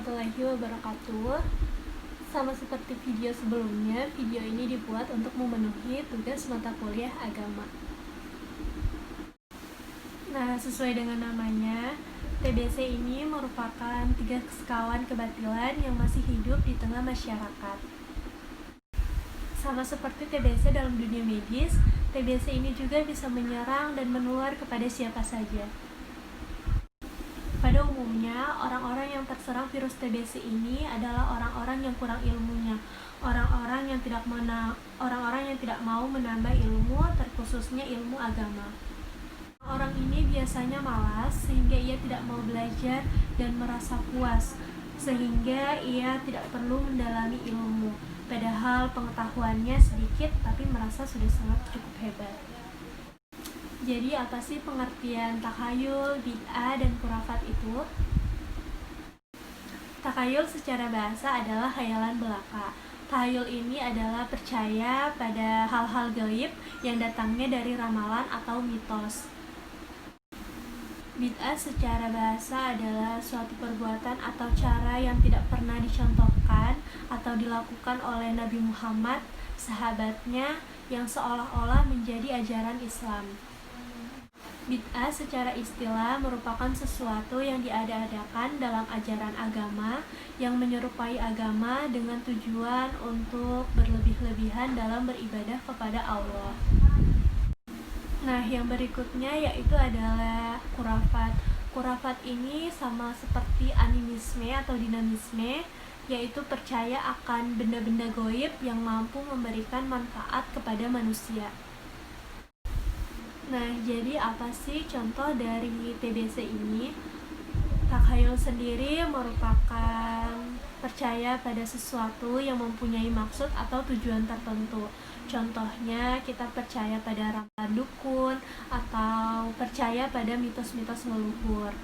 warahmatullahi wabarakatuh. Sama seperti video sebelumnya, video ini dibuat untuk memenuhi tugas mata kuliah agama. Nah, sesuai dengan namanya, TBC ini merupakan 3 sekawan kebatilan yang masih hidup di tengah masyarakat. Sama seperti TBC dalam dunia medis, TBC ini juga bisa menyerang dan menular kepada siapa saja. Pada umumnya, orang-orang yang terserang virus TBC ini adalah orang-orang yang kurang ilmunya, orang-orang yang tidak mau menambah ilmu, terkhususnya ilmu agama. Orang ini biasanya malas sehingga ia tidak mau belajar dan merasa puas, sehingga ia tidak perlu mendalami ilmu, padahal pengetahuannya sedikit tapi merasa sudah sangat cukup hebat. Jadi apa sih pengertian takhayul, bid'ah, dan khurafat itu? Takhayul secara bahasa adalah khayalan belaka. Takhayul ini adalah percaya pada hal-hal gaib yang datangnya dari ramalan atau mitos. Bid'ah secara bahasa adalah suatu perbuatan atau cara yang tidak pernah dicontohkan atau dilakukan oleh Nabi Muhammad, sahabatnya, yang seolah-olah menjadi ajaran Islam. Bid'ah secara istilah merupakan sesuatu yang diada-adakan dalam ajaran agama yang menyerupai agama dengan tujuan untuk berlebih-lebihan dalam beribadah kepada Allah. Nah, yang berikutnya yaitu adalah khurafat. Khurafat ini sama seperti animisme atau dinamisme, yaitu percaya akan benda-benda gaib yang mampu memberikan manfaat kepada manusia. Nah, jadi apa sih contoh dari TBC ini? Takhayul sendiri merupakan percaya pada sesuatu yang mempunyai maksud atau tujuan tertentu. Contohnya, kita percaya pada ramalan dukun atau percaya pada mitos-mitos leluhur.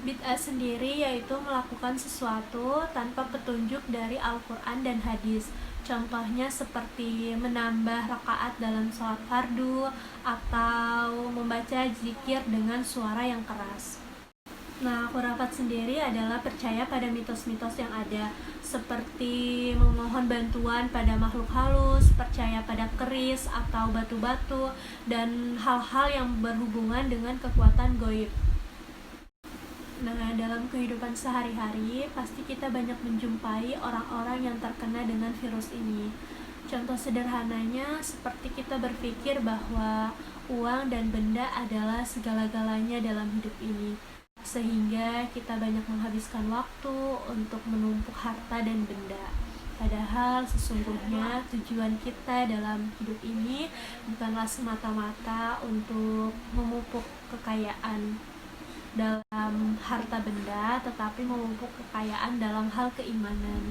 Bid'ah sendiri yaitu melakukan sesuatu tanpa petunjuk dari Al-Quran dan hadis. Contohnya seperti menambah rakaat dalam sholat fardu atau membaca zikir dengan suara yang keras. Nah, khurafat sendiri adalah percaya pada mitos-mitos yang ada, seperti memohon bantuan pada makhluk halus, percaya pada keris atau batu-batu, dan hal-hal yang berhubungan dengan kekuatan gaib. Nah, dalam kehidupan sehari-hari, pasti kita banyak menjumpai orang-orang yang terkena dengan virus ini. Contoh sederhananya, seperti kita berpikir bahwa uang dan benda adalah segala-galanya dalam hidup ini, sehingga kita banyak menghabiskan waktu untuk menumpuk harta dan benda. Padahal sesungguhnya tujuan kita dalam hidup ini bukanlah semata-mata untuk memupuk kekayaan dalam harta benda, tetapi memupuk kekayaan dalam hal keimanan.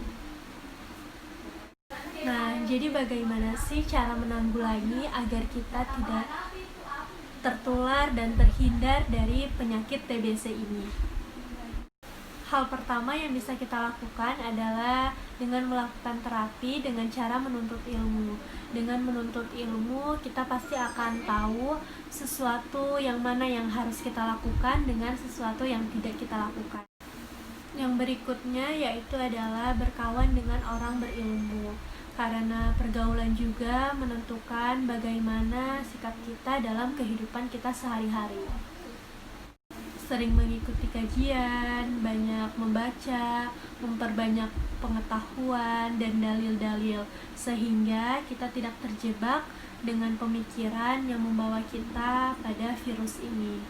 Nah, jadi bagaimana sih cara menanggulangi agar kita tidak tertular dan terhindar dari penyakit TBC ini? Hal pertama yang bisa kita lakukan adalah dengan melakukan terapi dengan cara menuntut ilmu. Dengan menuntut ilmu, kita pasti akan tahu sesuatu yang mana yang harus kita lakukan dengan sesuatu yang tidak kita lakukan. Yang berikutnya yaitu adalah berkawan dengan orang berilmu, karena pergaulan juga menentukan bagaimana sikap kita dalam kehidupan kita sehari-hari. Sering mengikuti kajian, banyak membaca, memperbanyak pengetahuan dan dalil-dalil, sehingga kita tidak terjebak dengan pemikiran yang membawa kita pada virus ini.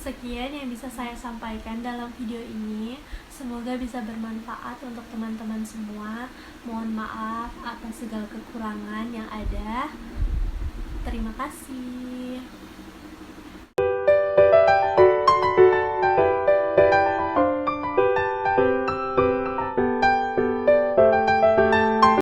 Sekian yang bisa saya sampaikan dalam video ini. Semoga bisa bermanfaat untuk teman-teman semua. Mohon maaf atas segala kekurangan yang ada. Terima kasih.